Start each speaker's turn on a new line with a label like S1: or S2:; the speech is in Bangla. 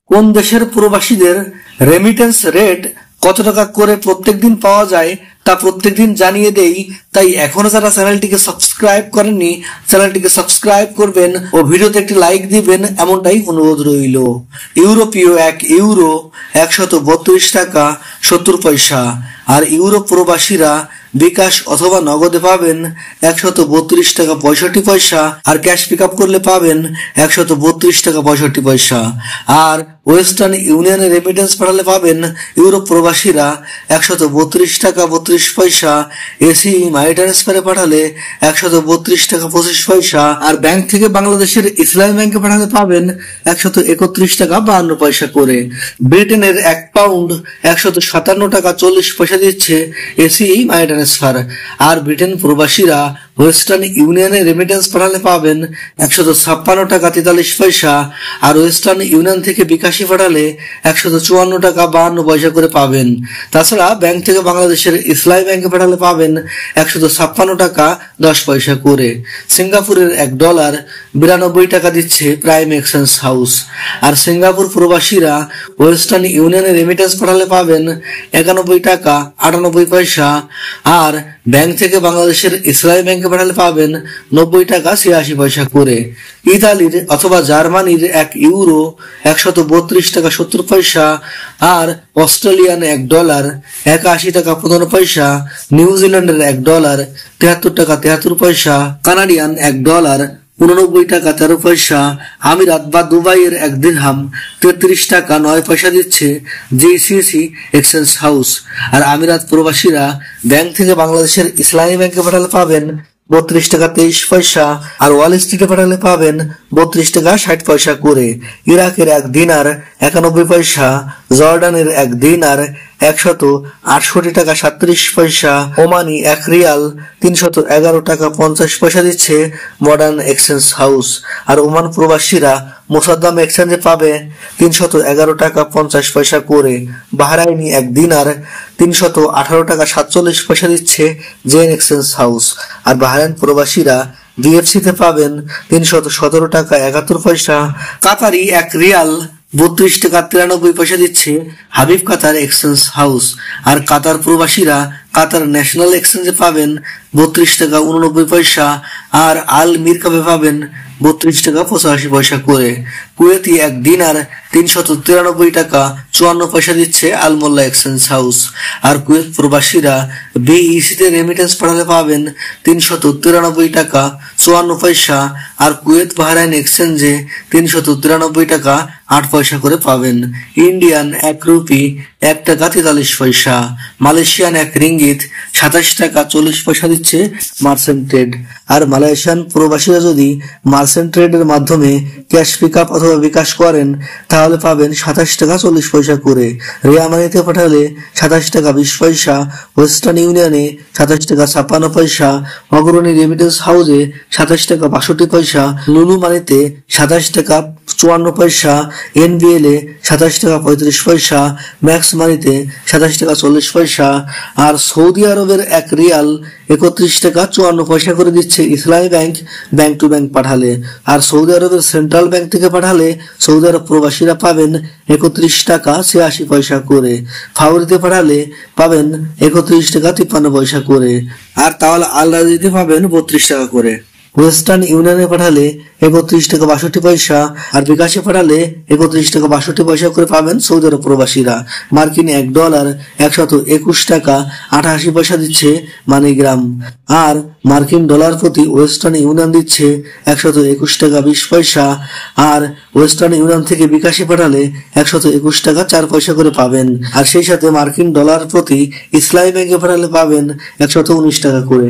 S1: কোন দেশের প্রবাসীদের রেমিটেন্স রেট কত টাকা করে প্রত্যেকদিন পাওয়া যায় তা প্রত্যেকদিন জানিয়ে দেই। তাই এখনো যারা চ্যানেলটিকে সাবস্ক্রাইব করেননি চ্যানেলটিকে সাবস্ক্রাইব করবেন ও ভিডিওতে একটি লাইক দিবেন এমনটাই অনুরোধ রইল। ইউরোপীয় 1 ইউরো 132 টাকা 70 পয়সা। আর ইউরোপ প্রবাসীরা বিকাশ অথবা নগদে পাবেন 132 টাকা 65 পয়সা। আর ক্যাশ পিক আপ করলে পাবেন 132 টাকা 65 পয়সা। আর ওয়েস্টার্ন ইউনিয়নে রেমিটেন্স পাঠালে পাবেন ইউরোপ প্রবাসীরা 132 টাকা 32 পয়সা। এসি মানি ট্রান্সফারে পাঠালে 132 টাকা 25 পয়সা। আর ব্যাংক থেকে বাংলাদেশের ইসলামী ব্যাংকে পাঠালে পাবেন 131 টাকা 52 পয়সা করে। ব্রিটেনের 1 পাউন্ড 157 টাকা 40 পয়সা দিচ্ছে এসি মানি ট্রান্সফার। আর ব্রিটেন প্রবাসীরা ওয়েস্টার্ন ইউনিয়নে রেমিটেন্স পাঠালে পাবেন 156 টাকা 43 পয়সা। আর ওয়েস্টার্ন ইউনিয়ন থেকে বিকাশে পাঠালে 154 টাকা 52 পয়সা করে পাবেন। তাছাড়া ব্যাংক থেকে বাংলাদেশের ইসলামী ব্যাংকে পাঠালে পাবেন 156 টাকা 10 পয়সা করে। সিঙ্গাপুরের $1 92 টাকা দিচ্ছে প্রাইম এক্সচেঞ্জ হাউস। আর সিঙ্গাপুর প্রবাসীরা ওয়েস্টার্ন ইউনিয়নে রেমিটেন্স পাঠালে পাবেন 91 টাকা 98 পয়সা। আর ব্যাংক থেকে বাংলাদেশের ইসলামী ব্যাংকে পাঠালে পাবেন 90 টাকা 86 পয়সা করে। ইতালির অথবা জার্মানির 1 ইউরো 132 টাকা 70 পয়সা। আর অস্ট্রেলিয়ান $1 81 টাকা 15 পয়সা। নিউজিল্যান্ডের $1 73 টাকা 73 পয়সা। কানাডিয়ান $1 89 টাকা 13 পয়সা। আমিরাত বা দুবাইয়ের 1 দিরহাম 33 টাকা 9 পয়সা দিচ্ছে জিসিসি এক্সচেঞ্জ হাউস। আর আমিরাত প্রবাসীরা ব্যাংক থেকে বাংলাদেশের ইসলামী ব্যাংকে পাঠালে পাবেন 32 টাকা 23 পয়সা। আর ওয়াল স্ট্রিটে পাঠালে পাবেন 32 টাকা 60 পয়সা করে। ইরাকের 1 দিনার 91 পয়সা। জর্ডানের 1 দিনার 168 টাকা 37 পয়সা। ওমানি 1 রিয়াল 311 টাকা 50 পয়সা দিচ্ছে মডার্ন এক্সচেঞ্জ হাউস। আর ওমান প্রবাসীরা মোসাদ্দাম এক্সচেঞ্জে পাবে 311 টাকা 50 পয়সা করে। বাহরাইনি 1 দিনার 318 টাকা 47 পয়সা দিচ্ছে জেন এক্সচেঞ্জ হাউস। আর বাহরাইন প্রবাসীরা বিএফসি তে পাবেন 317 টাকা 71 পয়সা। কাতারি 1 রিয়াল 32 টাকা 93 পয়সা দিচ্ছে হাবিব কাতার এক্সচেঞ্জ হাউস। আর কাতার প্রবাসীরা কাতার ন্যাশনাল এক্সচেঞ্জে পাবেন 32 টাকা 89 পয়সা। আর আল মিরকাবে পাবেন 32 টাকা 85 পয়সা করে। কুয়েতি 1 দিনার 393 টাকা 54 পয়সা দিচ্ছে আল মোল্লা এক্সচেঞ্জ হাউস। আর কুয়েত প্রবাসীরা বিইসি তে রেমিটেন্স পাঠালে পাবেন 393 টাকা 54 পয়সা। আর কুয়েত বাহরাইন এক্সচেঞ্জে 393 টাকা 8 পয়সা করে পাবেন। ইন্ডিয়ান 1 রুপি 1 টাকা 43 পয়সা। মালয়েশিয়ান 1 রিঙ্গিত 27 টাকা 40 পয়সা দিচ্ছে মার্চেন্ট ট্রেড। আর মালয়েশিয়ান প্রবাসীরা যদি মার্চেন্ট ট্রেডের মাধ্যমে ক্যাশ পিক আপ অথবা বিকাশ করেন তাহলে পাবেন 27 টাকা 40 পয়সা করে। রিয়া মানিতে পাঠালে 27 টাকা 20 পয়সা। ওয়েস্টার্ন ইউনিয়নে 27 টাকা 56 পয়সা। অগ্রণী রেমিটেন্স হাউসে 27 টাকা 62 পয়সা। লুলু মানিতে 27 টাকা 54 পয়সা। এনবিএল এ 27 টাকা 35 পয়সা। ম্যাক্স মানিতে 27 টাকা 40 পয়সা। আর সৌদি আরবের 1 রিয়াল 31 টাকা 54 পয়সা করে দিচ্ছে ইসলামী ব্যাংক ব্যাংক টু ব্যাংক পাঠালে। আর সৌদি আরবের সেন্ট্রাল ব্যাংক থেকে পাঠালে সৌদি আরব প্রবাসীরা পাবেন 31 টাকা 86 পয়সা করে। ফাউরিতে পাঠালে পাবেন 31 টাকা 53 পয়সা করে। আর তাহলে আল রাজিতে পাবেন 32 টাকা করে। ওয়েস্টার্ন ইউনিয়নে পাঠালে 31 টাকা 62 পয়সা। আর বিকাশে পাঠালে 31 টাকা 62 পয়সা করে পাবেন সৌদি আরব প্রবাসীরা। মার্কিন $1 121 টাকা 88 পয়সা দিচ্ছে মানিগ্রাম। আর মার্কিন ডলার প্রতি ওয়েস্টার্ন ইউনিয়ন দিচ্ছে 121 টাকা 20 পয়সা। আর ওয়েস্টার্ন ইউনিয়ন থেকে বিকাশে পাঠালে 121 টাকা 4 পয়সা করে পাবেন। আর সেই সাথে মার্কিন ডলার প্রতি ইসলামী ব্যাংকে পাঠালে পাবেন 119 টাকা করে।